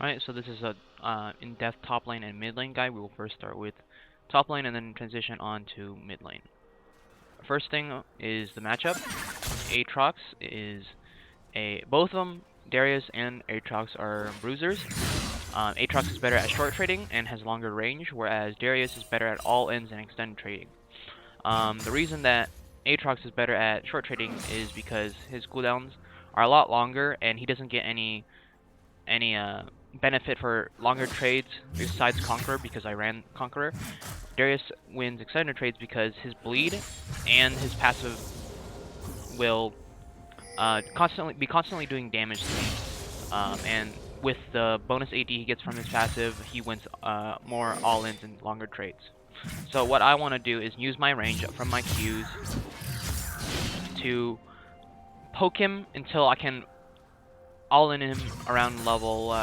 Alright, so this is a in-depth top lane and mid lane guide. We will first start with top lane and then transition on to mid lane. First thing is the matchup. Aatrox is both of them, Darius and Aatrox, are bruisers. Aatrox is better at short trading and has longer range, whereas Darius is better at all ends and extended trading. The reason that Aatrox is better at short trading is because his cooldowns are a lot longer and he doesn't get any benefit for longer trades besides Conqueror, because I ran Conqueror. Darius wins extended trades because his bleed and his passive will constantly doing damage to me. And with the bonus AD he gets from his passive, he wins more all-ins and longer trades. So what I want to do is use my range from my Qs to poke him until I can all-in him around level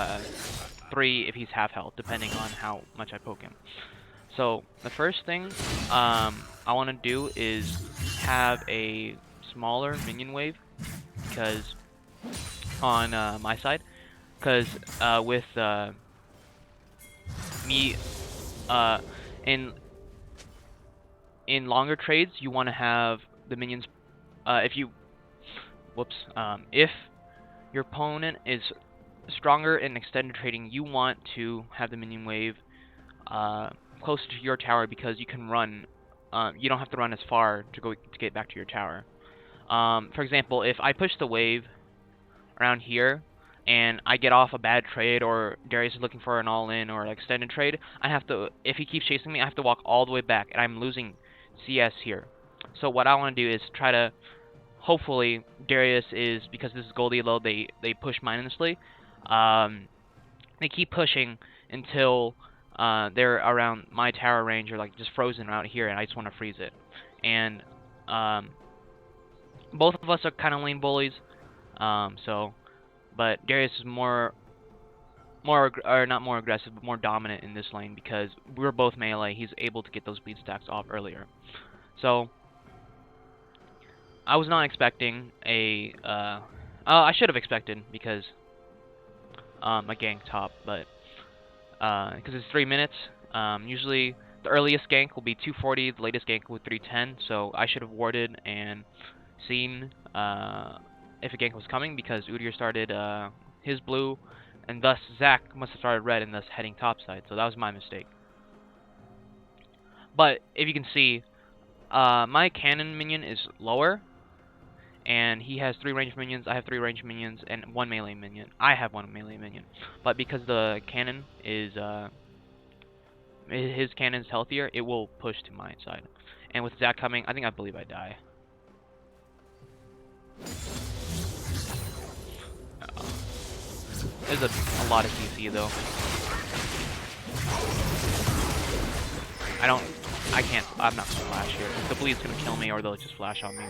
3 if he's half health, depending on how much I poke him. So the first thing I want to do is have a smaller minion wave, because on my side, because with me in longer trades, you want to have the minions. If your opponent is stronger in extended trading, you want to have the minion wave closer to your tower, because you can run. You don't have to run as far to get back to your tower. For example, if I push the wave around here and I get off a bad trade, or Darius is looking for an all-in or an extended trade, if he keeps chasing me, I have to walk all the way back, and I'm losing CS here. So what I want to do is try to, hopefully, Darius is, because this is Gold Elo, they push mindlessly. They keep pushing until they're around my tower range, or like just frozen out here, and I just want to freeze it. And both of us are kind of lane bullies, but Darius is not more aggressive, but more dominant in this lane, because we're both melee. He's able to get those bleed stacks off earlier. So I was not expecting I should have expected, because a gank top, but because it's 3 minutes. Usually the earliest gank will be 240, the latest gank will be 310. So I should have warded and seen if a gank was coming, because Udyr started his blue, and thus Zac must have started red and thus heading topside. So that was my mistake. But if you can see, my cannon minion is lower, and he has 3 ranged minions. I have 3 ranged minions and 1 melee minion. I have 1 melee minion, but because the cannon is his cannon's healthier, it will push to my side. And with Zac coming, I believe I die. There's a lot of CC though. I'm not gonna flash here. The bleed's gonna kill me, or they'll just flash on me.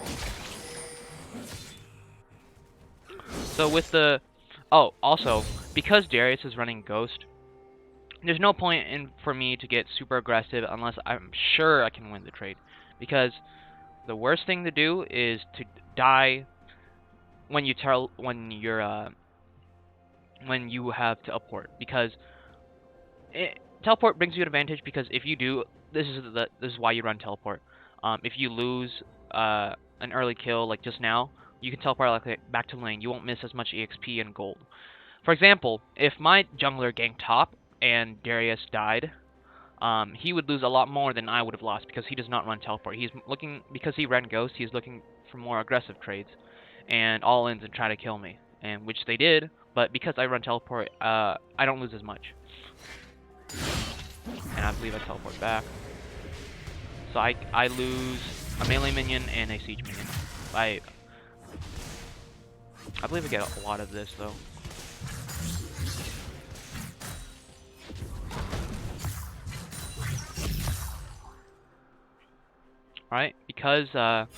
So with also, because Darius is running Ghost, there's no point for me to get super aggressive unless I'm sure I can win the trade. Because the worst thing to do is to die when you have teleport, because teleport brings you an advantage, because if you do, this is why you run teleport. If you lose an early kill like just now, you can teleport back to lane. You won't miss as much EXP and gold. For example, if my jungler ganked top and Darius died, he would lose a lot more than I would have lost, because he does not run teleport. Because he ran Ghost, he's looking for more aggressive trades and all-ins and try to kill me, and which they did. But because I run teleport, I don't lose as much. And I believe I teleport back. So I lose a melee minion and a siege minion. I believe I get a lot of this though. Alright, because the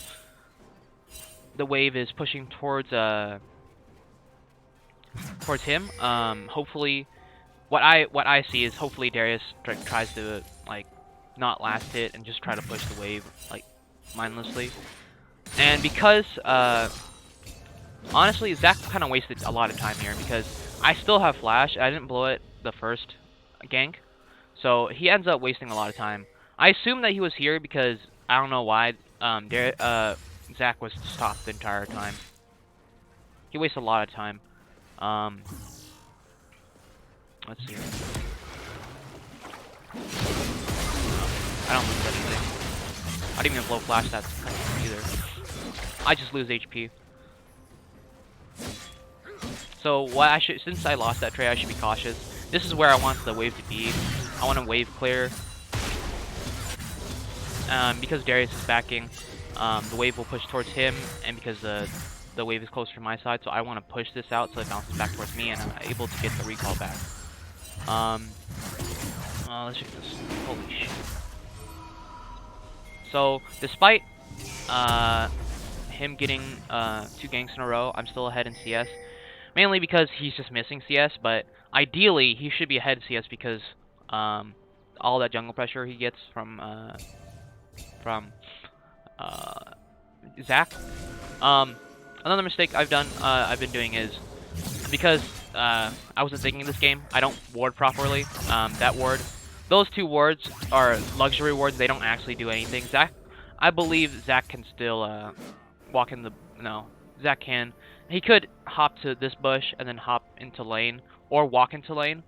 wave is pushing towards him. Hopefully, what I see is, hopefully Darius tries to like not last hit and just try to push the wave like mindlessly. And because Honestly, Zach kind of wasted a lot of time here because I still have flash. I didn't blow it the first gank, so he ends up wasting a lot of time. I assume that he was here because I don't know why. Zach was stopped the entire time. He wasted a lot of time. Um, let's see. I don't lose anything. I didn't even blow flash that either. I just lose HP. So what I should, since I lost that trade, I should be cautious. This is where I want the wave to be. I want to wave clear. Because Darius is backing, the wave will push towards him, and because the wave is closer to my side, so I want to push this out so it bounces back towards me, and I'm able to get the recall back. Let's check this. Holy shit. So, despite him getting 2 ganks in a row, I'm still ahead in CS. Mainly because he's just missing CS, but ideally he should be ahead in CS because all that jungle pressure he gets from Zach. Another mistake I've been doing is because I wasn't thinking this game, I don't ward properly. Those 2 wards are luxury wards. They don't actually do anything. I believe Zach can still walk in the Zach can. He could hop to this bush and then hop into lane or walk into lane,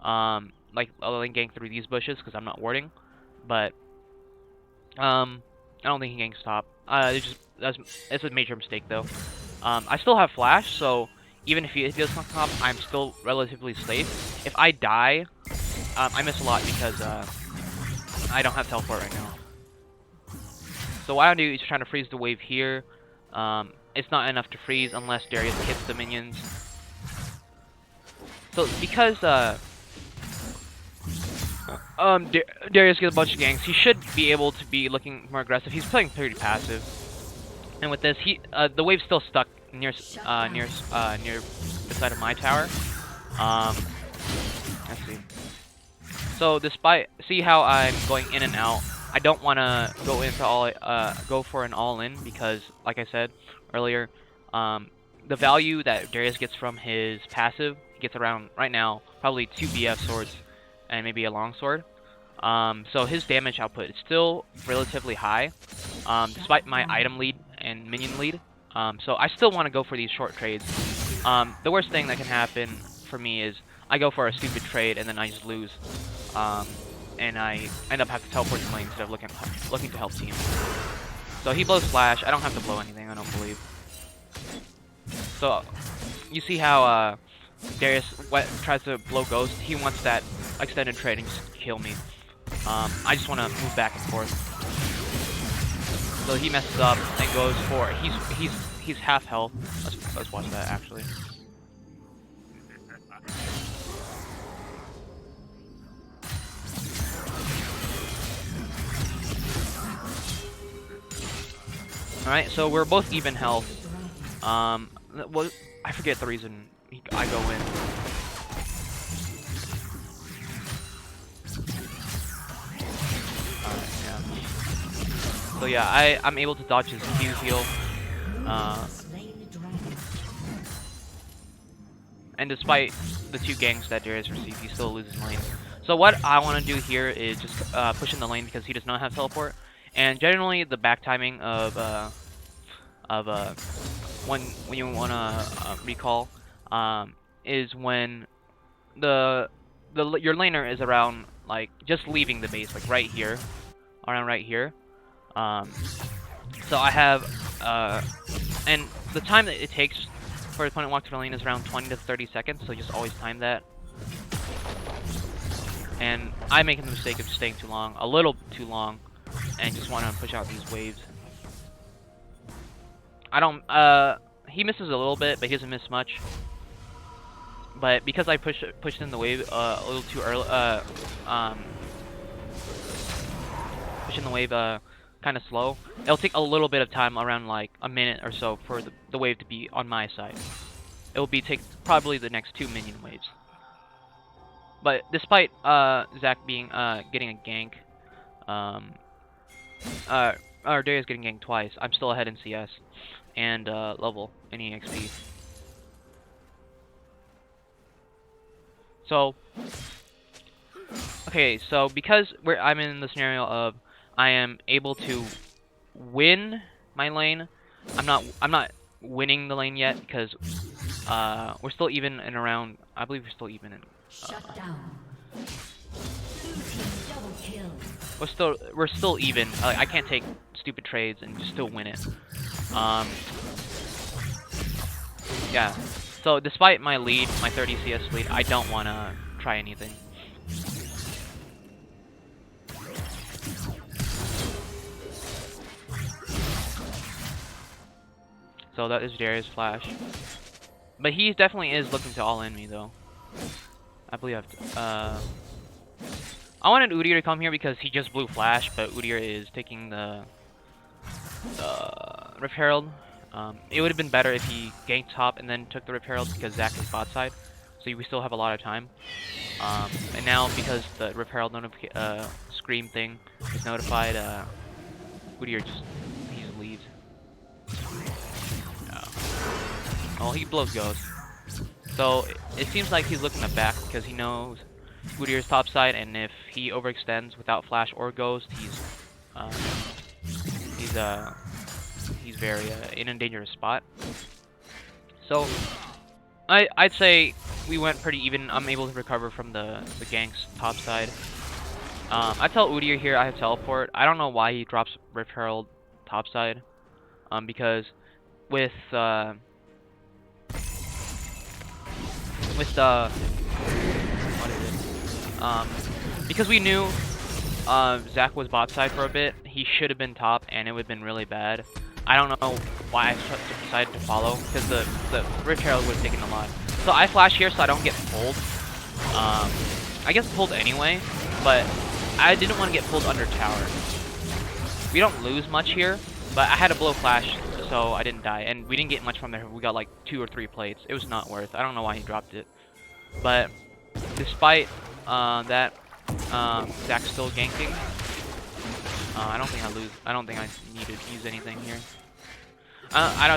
like a lane gank through these bushes because I'm not warding. But I don't think he ganks top. It's a major mistake though. I still have flash, so even if he does come top, I'm still relatively safe. If I die, I miss a lot because I don't have teleport right now. So what I do is trying to freeze the wave here. It's not enough to freeze unless Darius hits the minions. So because Darius gets a bunch of ganks, he should be able to be looking more aggressive. He's playing pretty passive, and with this, the wave's still stuck near the side of my tower. Let's see. So see how I'm going in and out. I don't want to go for an all-in because, like I said earlier, the value that Darius gets from his passive, he gets around right now probably 2 BF swords and maybe a longsword. So his damage output is still relatively high, despite my item lead and minion lead. So I still want to go for these short trades. The worst thing that can happen for me is I go for a stupid trade and then I just lose. And I end up having to teleport to lane instead of looking to help team. So he blows flash. I don't have to blow anything, I don't believe. So you see how Darius tries to blow ghost. He wants that extended trade and just kill me. I just want to move back and forth. So he messes up and goes for he's half health. Let's watch that actually. Alright, so we're both even health. Well, I forget the reason I go in. Yeah. So yeah, I'm able to dodge his Q heal. And despite the 2 ganks that Darius received, he still loses lane. So what I want to do here is just push in the lane because he does not have teleport. And generally, the back timing of when you want to recall is when your laner is around, like, just leaving the base, like right here, around right here. So I have and the time that it takes for an opponent to walk to the lane is around 20 to 30 seconds. So just always time that. And I'm making the mistake of staying too long, a little too long. And just want to push out these waves. He misses a little bit, but he doesn't miss much. But because I pushed in the wave a little too early, pushing the wave kind of slow, it'll take a little bit of time, around like a minute or so, for the wave to be on my side. It will take probably the next 2 minion waves. But despite Zach getting a gank, or Darius getting ganked twice, I'm still ahead in CS. and level any XP. So, okay, so because I'm in the scenario of I am able to win my lane, I'm not winning the lane yet because we're still even in around. I believe we're still even in. Shut down. Double kill. We're still even. I can't take stupid trades and just still win it. Yeah. So despite my lead, my 30 CS lead, I don't want to try anything. So that is Darius' flash. But he definitely is looking to all-in me, though. I believe I have to, I wanted Udyr to come here because he just blew flash, but Udyr is taking the Rip Herald. It would have been better if he ganked top and then took the Rip Herald because Zac is bot side. So we still have a lot of time. And now because the Rip Herald scream thing is notified, Udyr he just leaves. Oh, he blows Ghost. So it seems like he's looking to back because he knows Udyr's top side, and if he overextends without flash or Ghost, he's very in a dangerous spot. So I'd say we went pretty even. I'm able to recover from the gank's top side. I tell Udyr here I have teleport. I don't know why he drops Rift Herald top side. Because with what is it? Because we knew Zac was bot side for a bit, he should have been top, and it would have been really bad. I don't know why I decided to follow, because the Rift Herald would have taken a lot. So I flash here so I don't get pulled. I guess pulled anyway, but I didn't want to get pulled under tower. We don't lose much here, but I had to blow flash so I didn't die, and we didn't get much from there. We got like 2 or 3 plates. It was not worth. I don't know why he dropped it, but despite that, Zac's still ganking. I don't think I lose. I don't think I need to use anything here.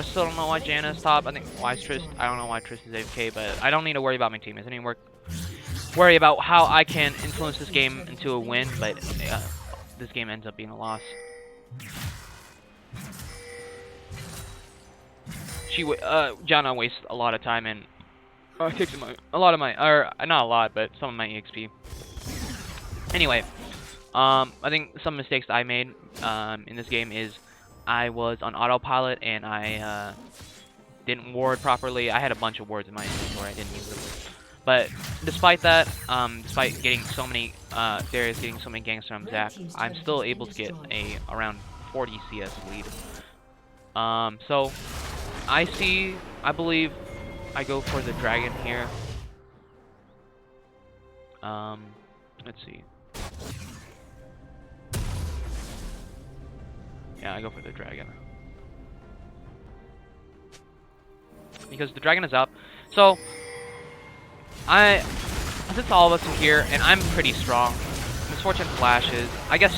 Still don't know why Janna's top. I think why Trist. I don't know why Trist is AFK, but I don't need to worry about my teammates. I need to worry about how I can influence this game into a win, but this game ends up being a loss. Janna wastes a lot of time and takes a lot of my, or not a lot, but some of my EXP. Anyway, I think some mistakes I made in this game is I was on autopilot and I didn't ward properly. I had a bunch of wards in my inventory. I didn't use them. But despite that, despite getting so many, Darius getting so many ganks from Zac, I'm still able to get around 40 CS lead. So I believe I go for the dragon here. Let's see. Yeah, I go for the dragon. Because the dragon is up. So since all of us are here, and I'm pretty strong, Misfortune flashes. I guess,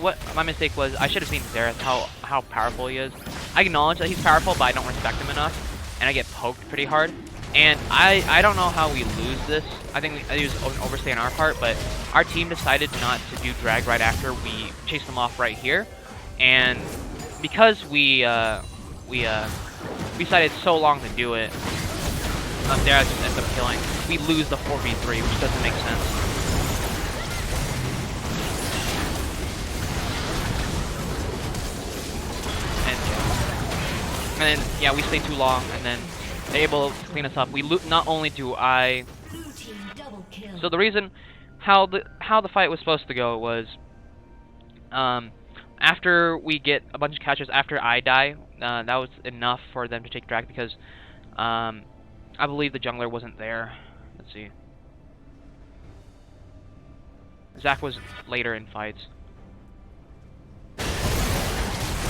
what my mistake was, I should have seen Xerath, how powerful he is. I acknowledge that he's powerful, but I don't respect him enough, and I get poked pretty hard. And I don't know how we lose this. I think it was an overstay on our part, but our team decided not to do drag right after we chased them off right here. And because we decided so long to do it, Xerath just ends up killing. We lose the 4v3, which doesn't make sense. And then, yeah, we stay too long, and then they're able to clean us up. We loot. Not only do I. So the reason how the fight was supposed to go was, after we get a bunch of catches after I die, that was enough for them to take drag because, I believe the jungler wasn't there. Let's see. Zac was later in fights.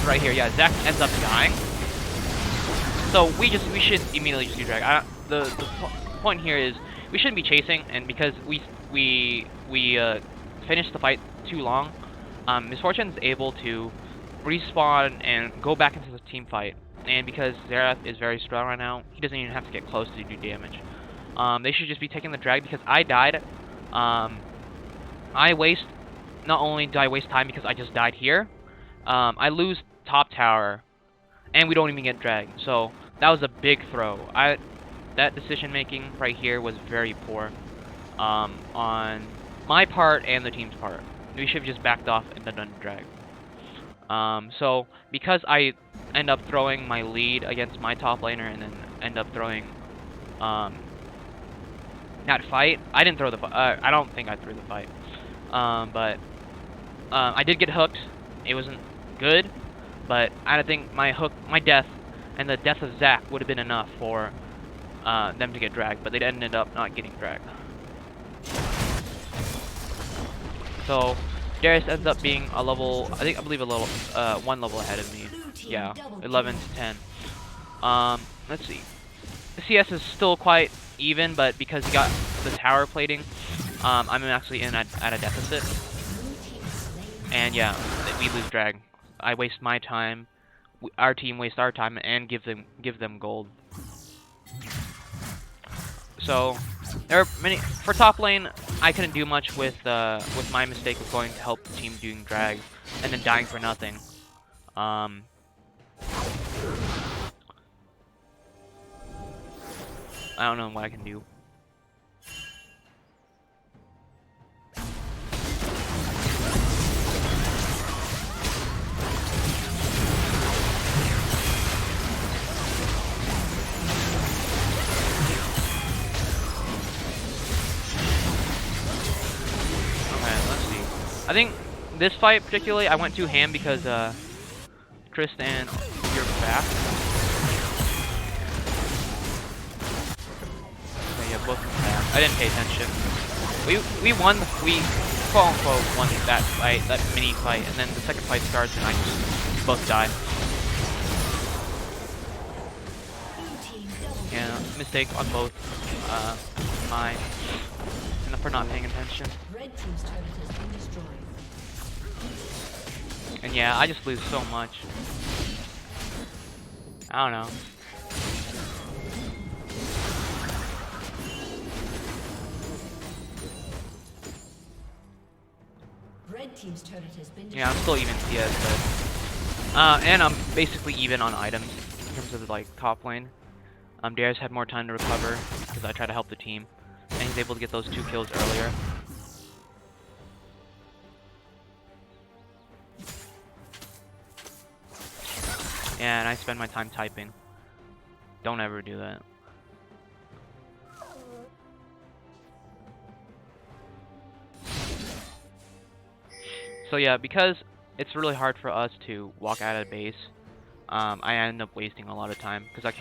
Right here, yeah. Zac ends up dying. So we should immediately just do drag. The point here is we shouldn't be chasing, and because we finished the fight too long, Misfortune's able to respawn and go back into the team fight and because Xerath is very strong right now, he doesn't even have to get close to do damage. They should just be taking the drag because I died. Not only do I waste time because I just died here, I lose top tower, and we don't even get drag. So that was a big throw. That decision making right here was very poor on my part and the team's part. We should have just backed off and then done drag. So because I end up throwing my lead against my top laner and then end up throwing that fight, I didn't throw the I don't think I threw the fight. But I did get hooked. It wasn't good, but I think my death, and the death of Zac would have been enough for them to get dragged, but they ended up not getting dragged. So Darius ends up being a level, I believe a level, one level ahead of me. Yeah, 11 to 10. Let's see. The CS is still quite even, but because he got the tower plating, I'm actually at a deficit. And yeah, we lose drag. I waste my time. Our team wastes our time and give them gold. So there are many for top lane. I couldn't do much with my mistake of going to help the team doing drag and then dying for nothing. I don't know what I can do. I think this fight particularly, I went too ham because Tristan, you're back. Okay, yeah, both back. I didn't pay attention. We won. We quote unquote won that fight, that mini fight, and then the second fight starts and we both die. Yeah, mistake on both mine and for not paying attention. Red team's turret has been destroyed. And yeah, I just lose so much. I don't know. Red team's turret has been destroyed. Yeah, I'm still even CS, but and I'm basically even on items in terms of like top lane. Darius had more time to recover because I tried to help the team, and he's able to get those 2 kills earlier. Yeah, and I spend my time typing. Don't ever do that. So yeah, because it's really hard for us to walk out of base, I end up wasting a lot of time because I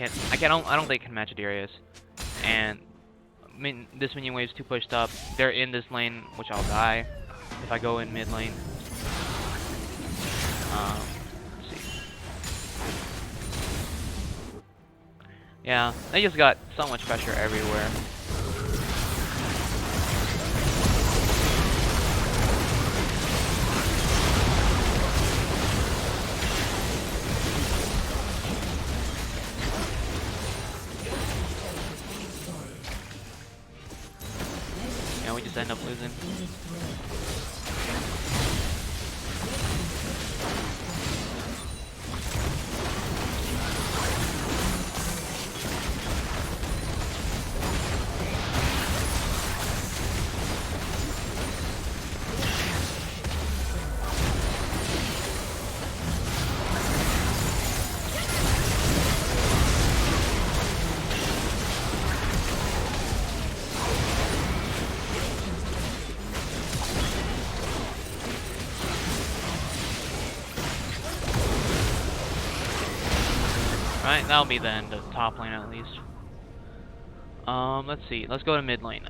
don't think I can match Darius, and I mean this minion wave's too pushed up. They're in this lane, which I'll die if I go in mid lane. Let's see. Yeah, they just got so much pressure everywhere. Yeah, we just end up losing. Right, that'll be the end of the top lane at least. Let's see. Let's go to mid lane.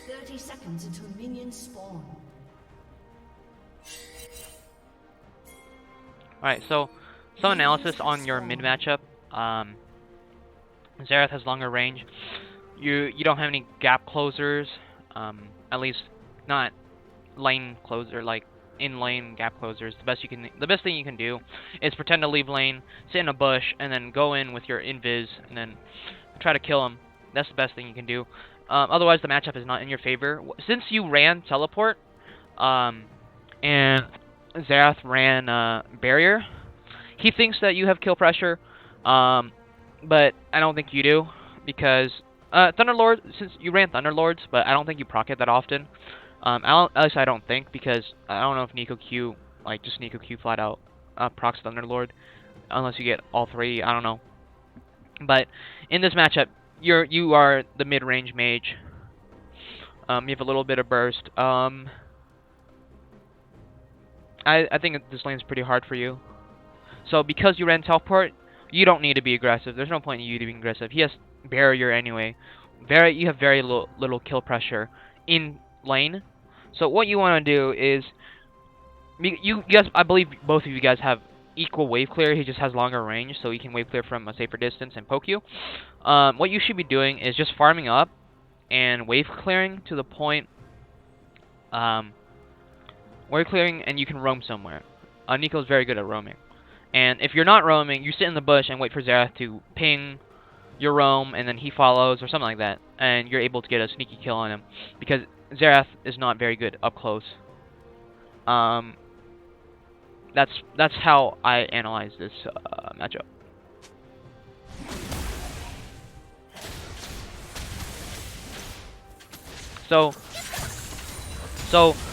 30 seconds until minions spawn. Alright, so some analysis on your mid matchup. Xerath has longer range. You don't have any gap closers. At least not lane closer, like in lane gap closers. The best thing you can do is pretend to leave lane, sit in a bush, and then go in with your invis, and then try to kill him. That's the best thing you can do. Otherwise, the matchup is not in your favor. Since you ran teleport, and Xerath ran barrier, he thinks that you have kill pressure, but I don't think you do, because Thunderlord, since you ran Thunderlords, but I don't think you proc it that often. At least I don't think, because I don't know if Nico Q, like just Nico Q flat out procs Thunderlord, unless you get all three. I don't know. But in this matchup, you are the mid-range mage. You have a little bit of burst. I think this lane's pretty hard for you. So because you ran teleport, you don't need to be aggressive. There's no point in you being aggressive. He has barrier anyway. You have very little kill pressure in lane. So what you want to do is, I believe both of you guys have equal wave clear. He just has longer range, so he can wave clear from a safer distance and poke you. What you should be doing is just farming up and wave clearing to the point. Wave clearing, and you can roam somewhere. Nico's very good at roaming. And if you're not roaming, you sit in the bush and wait for Xerath to ping your roam, and then he follows, or something like that. And you're able to get a sneaky kill on him, because Xerath is not very good up close. That's how I analyze this matchup. So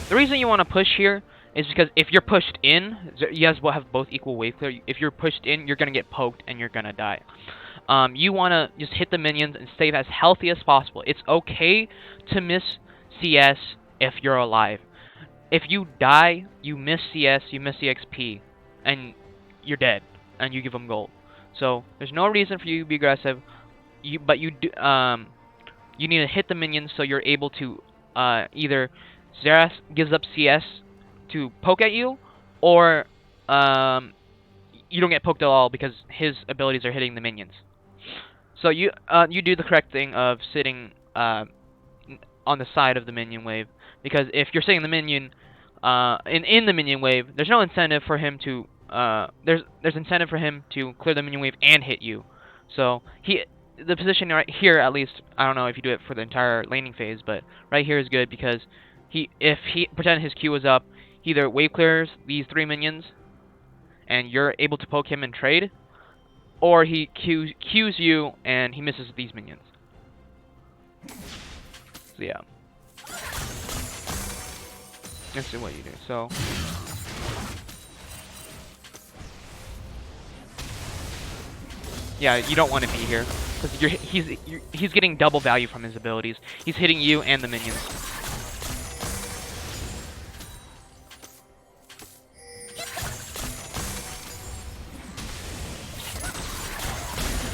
the reason you want to push here is because if you're pushed in, you guys will have both equal wave clear. If you're pushed in, you're gonna get poked and you're gonna die. You want to just hit the minions and stay as healthy as possible. It's okay to miss CS if you're alive. If you die, you miss CS, you miss the XP, and you're dead, and you give them gold. So there's no reason for you to be aggressive. But you need to hit the minions so you're able to either Xerath gives up CS to poke at you, or you don't get poked at all because his abilities are hitting the minions. So you do the correct thing of sitting on the side of the minion wave, because if you're sitting the minion in the minion wave, there's no incentive for him to there's incentive for him to clear the minion wave and hit you. So the position right here, at least, I don't know if you do it for the entire laning phase, but right here is good because if he pretend his Q is up, he either wave clears these 3 minions and you're able to poke him and trade, or he Qs you and he misses these minions. So yeah, this is what you do. So yeah, you don't want to be here because he's getting double value from his abilities. He's hitting you and the minions.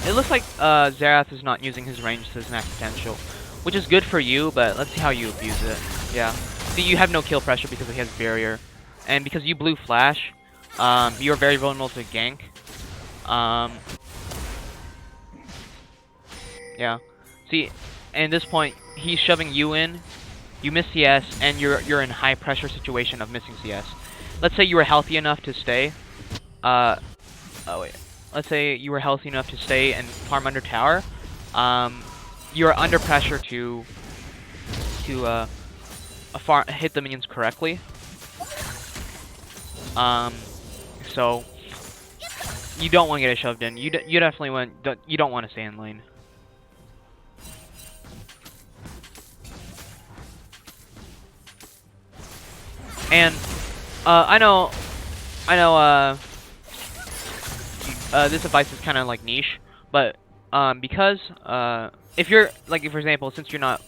It looks like Xerath is not using his range to his max potential, which is good for you, but let's see how you abuse it. Yeah. See, you have no kill pressure because he has barrier, and because you blue flash, you are very vulnerable to gank. Yeah. See, at this point, he's shoving you in, you miss CS, and you're in high pressure situation of missing CS. Let's say you were healthy enough to stay. Oh wait. Let's say you were healthy enough to stay and farm under tower. You are under pressure to hit the minions correctly. So you don't want to get it shoved in. You definitely you don't want to stay in lane. And I know this advice is kind of like niche, but because if you're like, for example, since you're not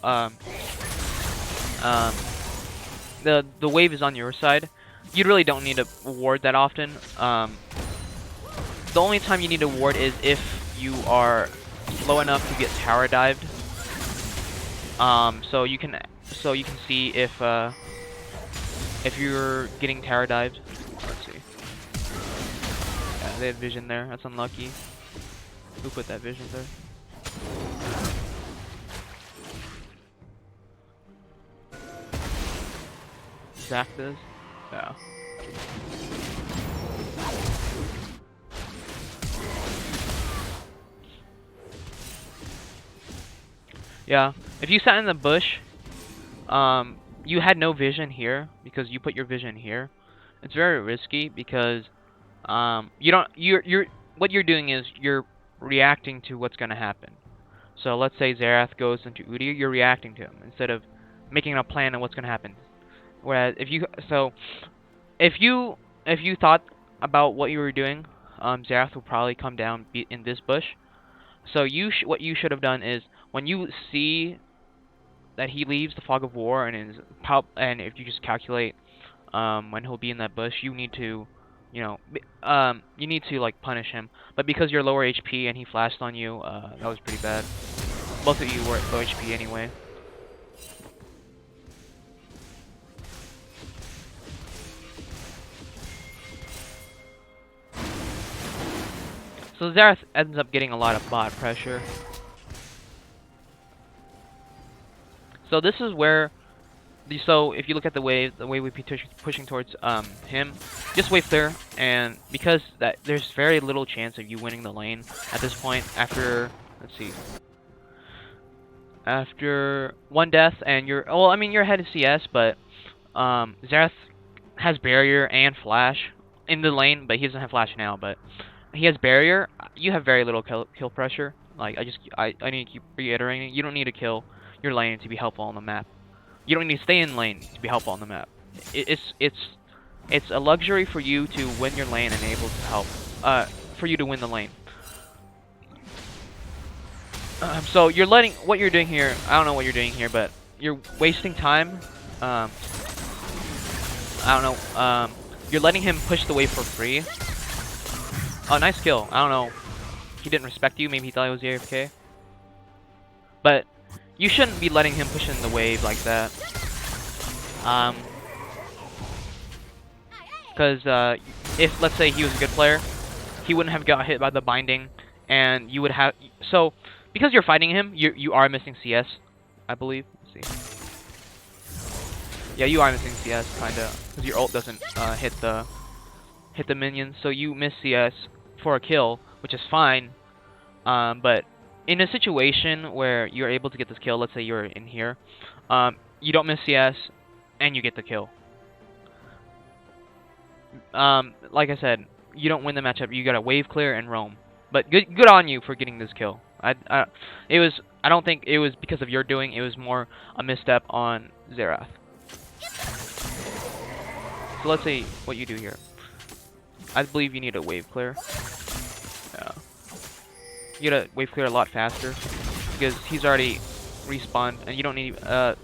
the wave is on your side, you really don't need to ward that often. The only time you need to ward is if you are slow enough to get tower dived. So you can see if you're getting tower dived. Let's see. Yeah, they had vision there. That's unlucky. Who put that vision there? Zach does. Yeah. Yeah. If you sat in the bush, you had no vision here because you put your vision here. It's very risky because you don't. You're what you're doing is you're reacting to what's gonna happen. So let's say Zerath goes into Udyr, you're reacting to him instead of making a plan on what's gonna happen. Whereas if you thought about what you were doing, Zerath will probably come down in this bush. So what you should have done is when you see that he leaves the fog of war and if you just calculate when he'll be in that bush, you need to, you need to like punish him. But because you're lower HP and he flashed on you, that was pretty bad. Both of you were at low HP anyway. So Zerath ends up getting a lot of bot pressure. So this is where, so if you look at the wave we be pushing towards him, just wave clear, and because there's very little chance of you winning the lane at this point after, let's see, after one death and you're, well, I mean you're ahead of CS, but Zerath has barrier and flash in the lane, but he doesn't have flash now, but he has barrier. You have very little kill pressure. Like I need to keep reiterating, you don't need to kill your lane to be helpful on the map. You don't need to stay in lane to be helpful on the map. It's a luxury for you to win your lane and able to help. For you to win the lane. So you're letting what you're doing here. I don't know what you're doing here, but you're wasting time. I don't know. You're letting him push the wave for free. Oh, nice kill. I don't know. He didn't respect you. Maybe he thought it was AFK. But you shouldn't be letting him push in the wave like that. Because if, let's say, he was a good player, he wouldn't have got hit by the binding, and you would have... So, because you're fighting him, you are missing CS, I believe. Let's see. Yeah, you are missing CS, kinda, because your ult doesn't hit the minions, so you miss CS for a kill, which is fine. But in a situation where you're able to get this kill, let's say you're in here, you don't miss CS, and you get the kill. Like I said, you don't win the matchup. You gotta wave clear and roam. But good on you for getting this kill. I don't think it was because of your doing. It was more a misstep on Zerath. So let's see what you do here. I believe you need a wave clear. Yeah. You gotta wave clear a lot faster because he's already respawned, and you don't need.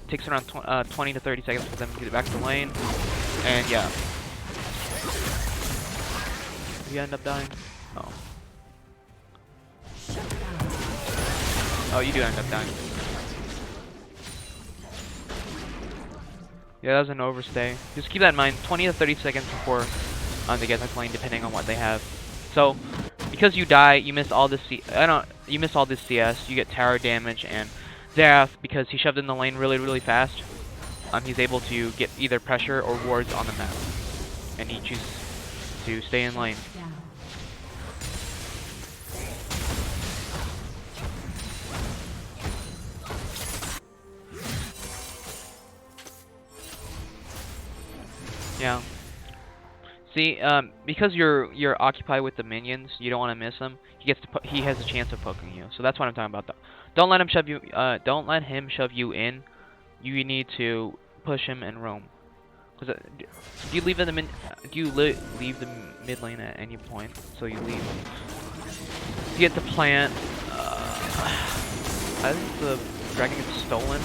Takes around 20 to 30 seconds for them to get back to the lane, and yeah. You end up dying. Oh. Oh, you do end up dying. Yeah, that was an overstay. Just keep that in mind. 20 to 30 seconds before they get that lane, depending on what they have. So, because you die, you miss all this. You miss all this CS. You get tower damage, and Zerath, because he shoved in the lane really fast, he's able to get either pressure or wards on the map, and he chooses to stay in lane. Yeah. See, because you're occupied with the minions, you don't want to miss him. He has a chance of poking you. So that's what I'm talking about. Don't let him shove you. Don't let him shove you in. You need to push him and roam. Cause do you leave in the leave the mid lane at any point? So you leave. You get the plant. I think the dragon gets stolen.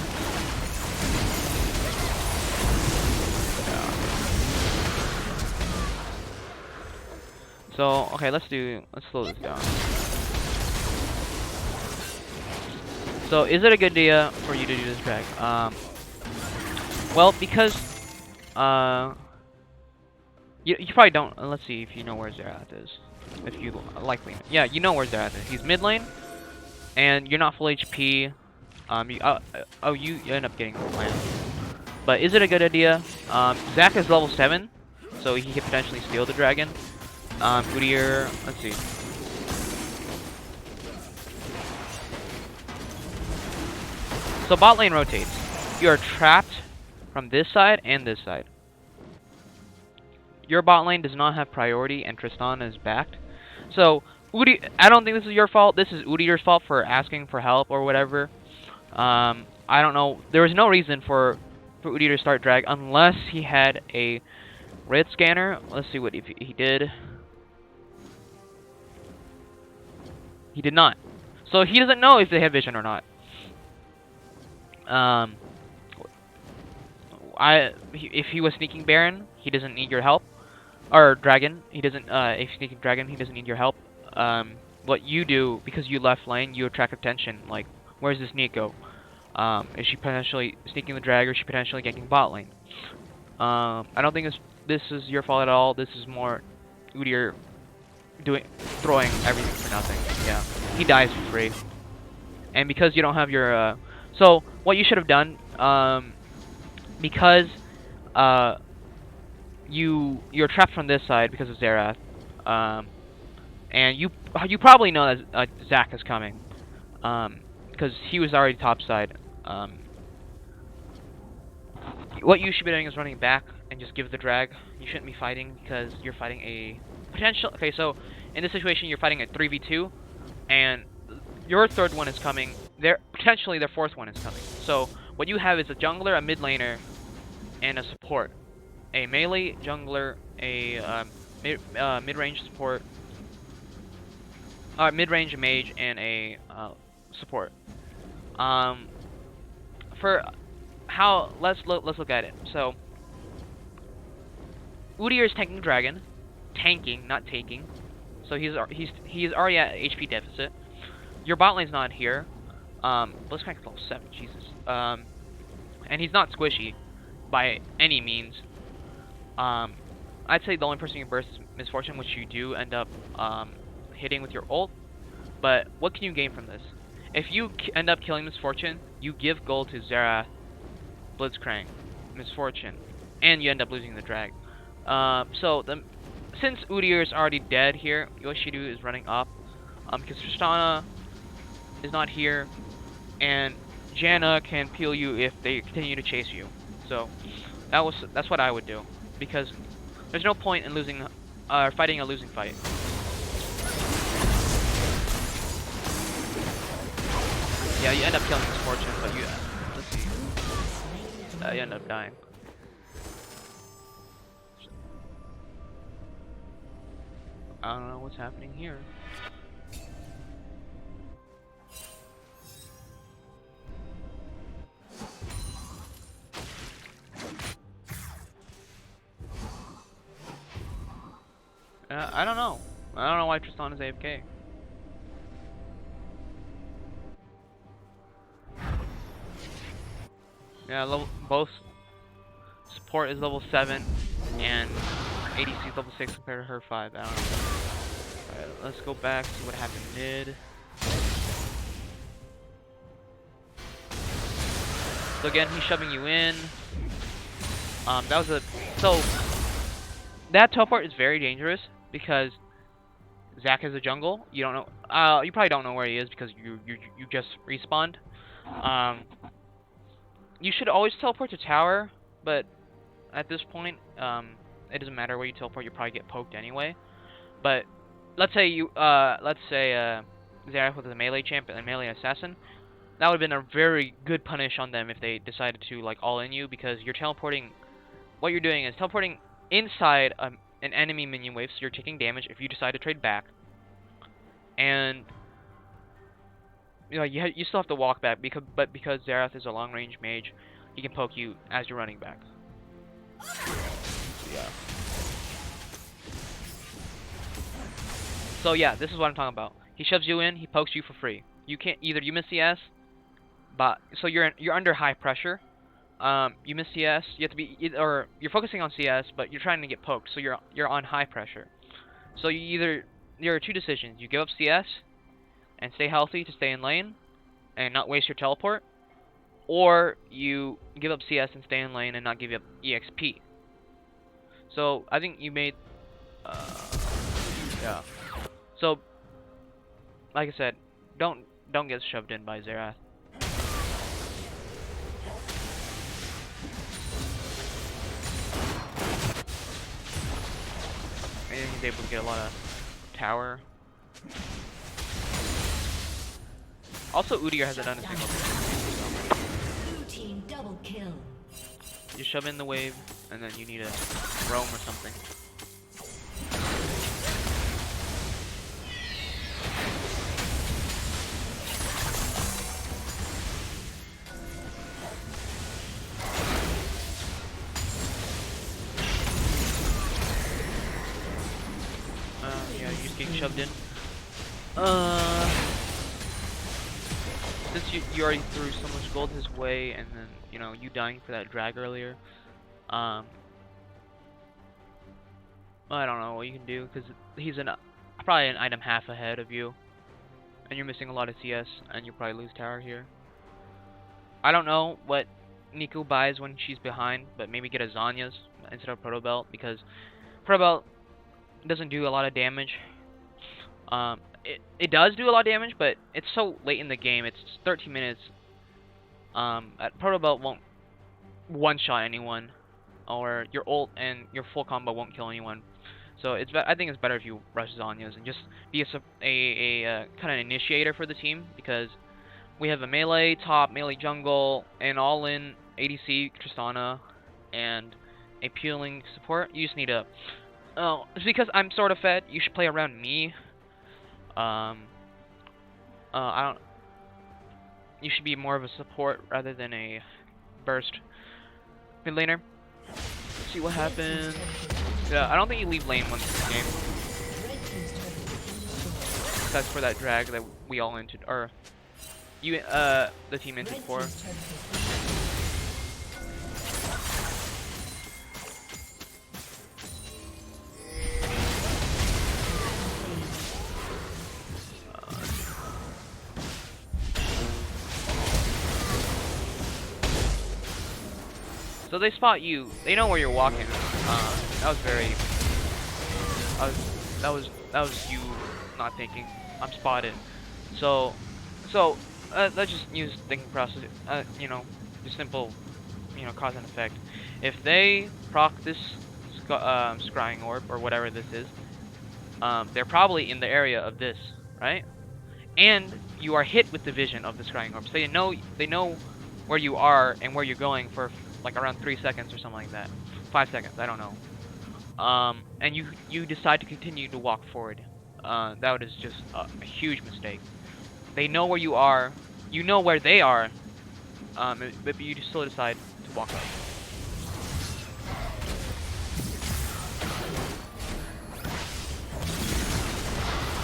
So, okay, let's slow this down. So, is it a good idea for you to do this drag? Well, because, you probably don't, let's see if you know where Zerath is. If you likely, yeah, you know where Zerath is. He's mid lane, and you're not full HP. You end up getting the plant. But is it a good idea? Zac is level 7, so he could potentially steal the dragon. Udyr, let's see. So bot lane rotates. You are trapped from this side and this side. Your bot lane does not have priority and Tristan is backed. So, I don't think this is your fault. This is Udyr's fault for asking for help or whatever. I don't know. There was no reason for Udyr to start drag unless he had a red scanner. Let's see what if he did. He did not. So he doesn't know if they have vision or not. If he was sneaking Baron, he doesn't need your help. Or Dragon, he doesn't. If sneaking Dragon, he doesn't need your help. What you do because you left lane, you attract attention. Like, where's this Neat go? Is she potentially sneaking the drag, or is she potentially ganking bot lane? I don't think this is your fault at all. This is more Udyr throwing everything for nothing. Yeah, he dies for free, and because you don't have your so what you should have done, because you're trapped from this side because of Xerath, and you probably know that Zac is coming, because he was already top side. What you should be doing is running back and just give the drag. You shouldn't be fighting because you're fighting a potential. Okay, so in this situation, you're fighting a 3v2, and your third one is coming. Potentially their fourth one is coming. So what you have is a jungler, a mid laner, and a support. A melee jungler, a mid-range support, mid-range mage, and a support. For how let's look at it. So Udyr is tanking dragon, not taking. So he's already at HP deficit. Your bot lane's not here. Let's connect level 7. Jesus. And he's not squishy by any means. I'd say the only person you can burst is Misfortune, which you do end up hitting with your ult. But what can you gain from this? If you end up killing Misfortune, you give gold to Xerath, Blitzcrank, Misfortune, and you end up losing the drag. Since Udyr is already dead here, what you do is running up, because Tristana is not here, and Janna can peel you if they continue to chase you. So that's what I would do, because there's no point in fighting a losing fight. Yeah, you end up killing Misfortune, but let's see, you end up dying. I don't know what's happening here. I don't know. I don't know why Tristan is AFK. Yeah, both support is level 7 and ADC is level 6 compared to her 5. I don't know. Alright, let's go back to what happened mid. So again, he's shoving you in. That teleport is very dangerous because Zac is a jungle. You don't know. You probably don't know where he is because you just respawned. You should always teleport to tower, but at this point, it doesn't matter where you teleport. You probably get poked anyway. But let's say Xerath was a melee champ and a melee assassin. That would have been a very good punish on them if they decided to like all in you, because you're teleporting. What you're doing is teleporting inside an enemy minion wave, so you're taking damage if you decide to trade back. And you still have to walk back because Xerath is a long range mage, he can poke you as you're running back. Yeah. So yeah, this is what I'm talking about. He shoves you in, he pokes you for free. You can't you miss CS, but so you're under high pressure. You miss CS, you have to be or you're focusing on CS, but you're trying to get poked, so you're on high pressure. So there are two decisions: you give up CS and stay healthy to stay in lane and not waste your teleport, or you give up CS and stay in lane and not give up EXP. So I think you made, yeah. So like I said, don't get shoved in by Xerath. And he's able to get a lot of tower. Also, Udyr hasn't done a single thing. Blue team double kill. You shove in the wave, and then you need a roam or something. Yeah, you're just getting shoved in. Since you already threw so much gold his way, and then, you know, you dying for that drag earlier, I don't know what you can do, because he's probably an item half ahead of you, and you're missing a lot of CS, and you'll probably lose tower here. I don't know what Nico buys when she's behind, but maybe get a Zanya's instead of Proto Belt, because Proto Belt doesn't do a lot of damage. It does do a lot of damage, but it's so late in the game. It's 13 minutes. Proto Belt won't one-shot anyone, or your ult and your full combo won't kill anyone. So I think it's better if you rush Zanya's and just be a kind of initiator for the team, because we have a melee top, melee jungle, an all-in ADC Tristana, and a peeling support. You just need a... Oh, it's because I'm sort of fed. You should play around me. I don't... You should be more of a support rather than a burst mid laner. Let's see what happens. Yeah, I don't think you leave lane once in the game. That's for that drag that we all entered, or you, the team entered for. So they spot you. They know where you're walking. That was very. That was you not thinking. I'm spotted. So let's just use thinking process. You know, just simple, you know, cause and effect. If they proc this scrying orb or whatever this is, they're probably in the area of this, right? And you are hit with the vision of the scrying orb. So they know where you are and where you're going for like around 3 seconds or something like that. 5 seconds, I don't know. And you decide to continue to walk forward. That is just a huge mistake. They know where you are, you know where they are, but you still decide to walk up.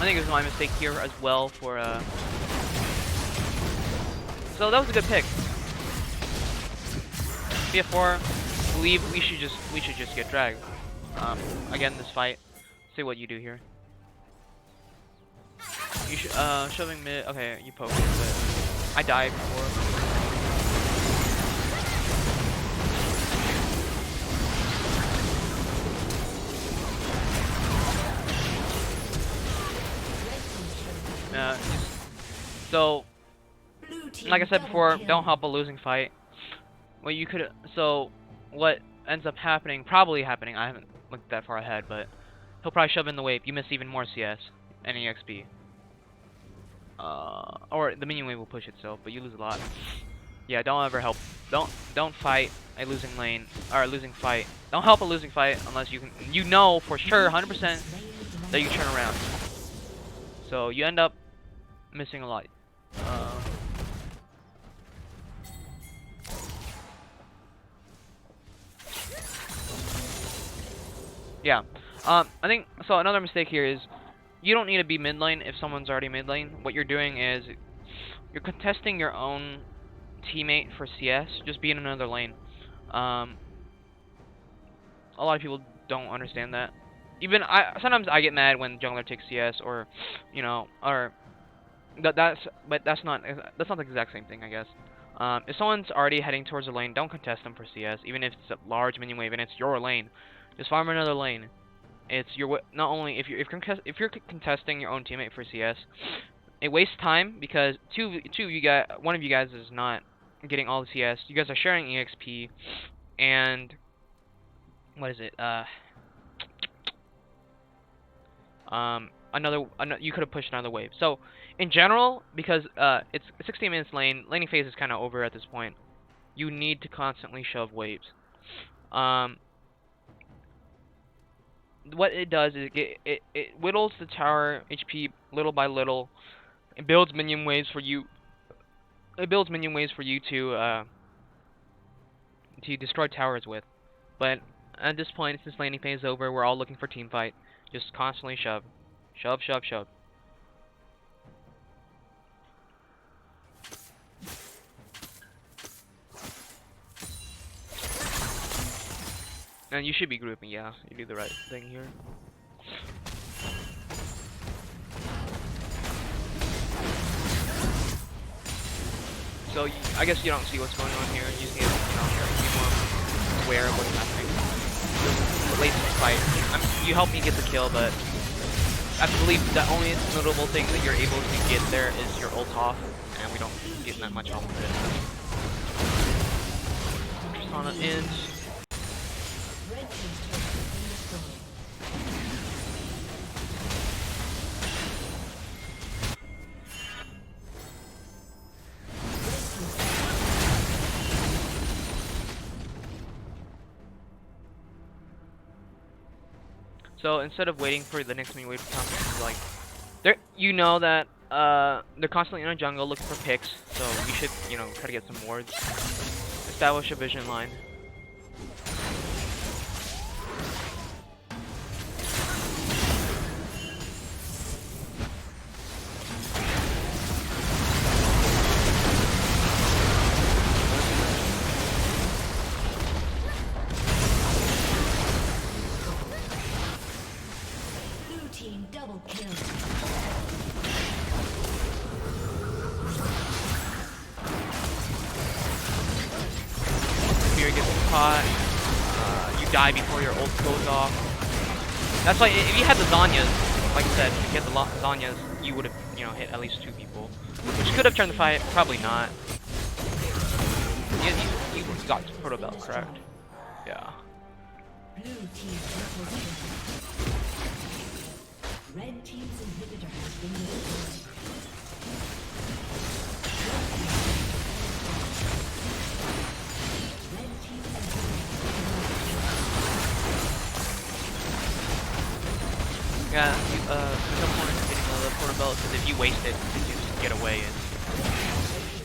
I think it was my mistake here as well for so that was a good pick. BF4, believe we should just get dragged. Again, this fight. See what you do here. You should shoving mid. Okay, you poke it, but I died before. So, like I said before, don't help a losing fight. Well, you could. So, what ends up happening, probably happening, I haven't looked that far ahead, but he'll probably shove in the wave. You miss even more CS and EXP. Or the minion wave will push itself, but you lose a lot. Yeah, don't ever help. Don't fight a losing lane or a losing fight. Don't help a losing fight unless you can. You know for sure, 100%, that you turn around. So you end up missing a lot. Yeah. I think so. Another mistake here is you don't need to be mid lane if someone's already mid lane. What you're doing is you're contesting your own teammate for CS. Just be in another lane. A lot of people don't understand that. Even sometimes I get mad when jungler takes CS, or you know, or that's not the exact same thing, I guess. If someone's already heading towards a lane, don't contest them for CS, even if it's a large minion wave and it's your lane. Just farm another lane. It's your not only if you're contesting your own teammate for CS, it wastes time because one of you guys is not getting all the CS. You guys are sharing EXP, and what is it? You could have pushed another wave. So in general, because it's 16 minutes laning phase is kind of over at this point. You need to constantly shove waves. What it does is it whittles the tower HP little by little. It builds minion waves for you. It builds minion waves for you to destroy towers with. But at this point, since laning phase is over, we're all looking for team fight. Just constantly shove, shove, shove, shove. And you should be grouping, yeah. You do the right thing here. So I guess you don't see what's going on here. You see, you're more aware of what's happening. The late fight. You helped me get the kill, but I believe the only notable thing that you're able to get there is your ult off, and we don't get that much off of it. Just on an end. So instead of waiting for the next minion wave to come, like, you know that they're constantly in a jungle looking for picks, so you should, try to get some wards. Establish a vision line. Double kill. Fear gets caught. You die before your ult goes off. That's why if you had the Zanyas, like I said, if you had the Zanyas, you would have, hit at least 2 people, which could have turned the fight. Probably not. You got Proto Belt, correct? Yeah. Blue team triple kill. Red team's inhibitor has been destroyed. Red team's Yeah, there's no point in getting the Proto Belt because if you waste it, you just get away.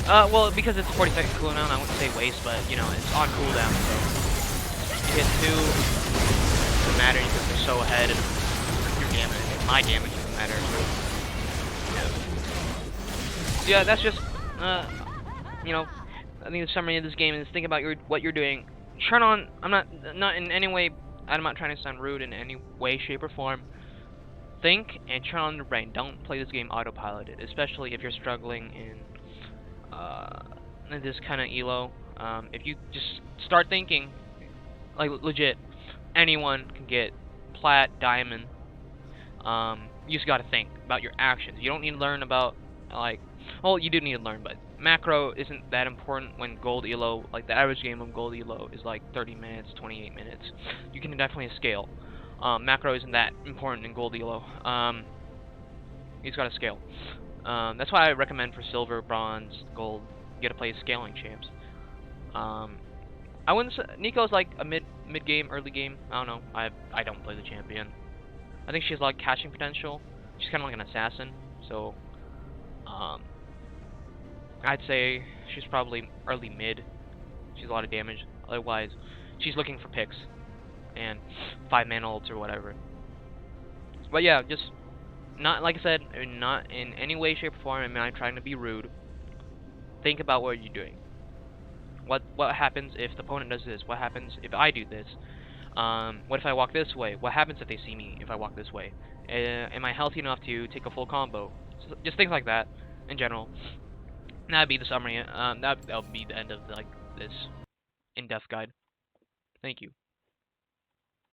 Well, because it's a 40-second cooldown, I wouldn't say waste, but it's on cooldown, so you hit 2, it doesn't matter because they're so ahead and your damage. My damage doesn't matter. So yeah, that's just, I think the summary of this game is think about what you're doing. Turn on, I'm not in any way, I'm not trying to sound rude in any way, shape, or form. Think and turn on your brain. Don't play this game autopiloted, especially if you're struggling in this kind of elo. If you just start thinking, like legit, anyone can get plat, diamond. You just gotta think about your actions. You don't need to learn about, well, you do need to learn, but macro isn't that important when Gold Elo, like the average game of Gold Elo is like 30 minutes, 28 minutes. You can definitely scale. Macro isn't that important in Gold Elo. You just gotta scale. That's why I recommend for silver, bronze, gold, you gotta play scaling champs. I wouldn't say Nico's like a mid game, early game. I don't know. I don't play the champion. I think she has a lot of catching potential. She's kind of like an assassin, so I'd say she's probably early mid. She's a lot of damage. Otherwise, she's looking for picks and 5-man ults or whatever. But yeah, just not, like I said, not in any way, shape, or form. I'm not trying to be rude. Think about what you're doing. What happens if the opponent does this? What happens if I do this? What if I walk this way? What happens if they see me if I walk this way? Am I healthy enough to take a full combo? So just things like that, in general. That'd be the summary. That'll be the end of like this in-depth guide. Thank you.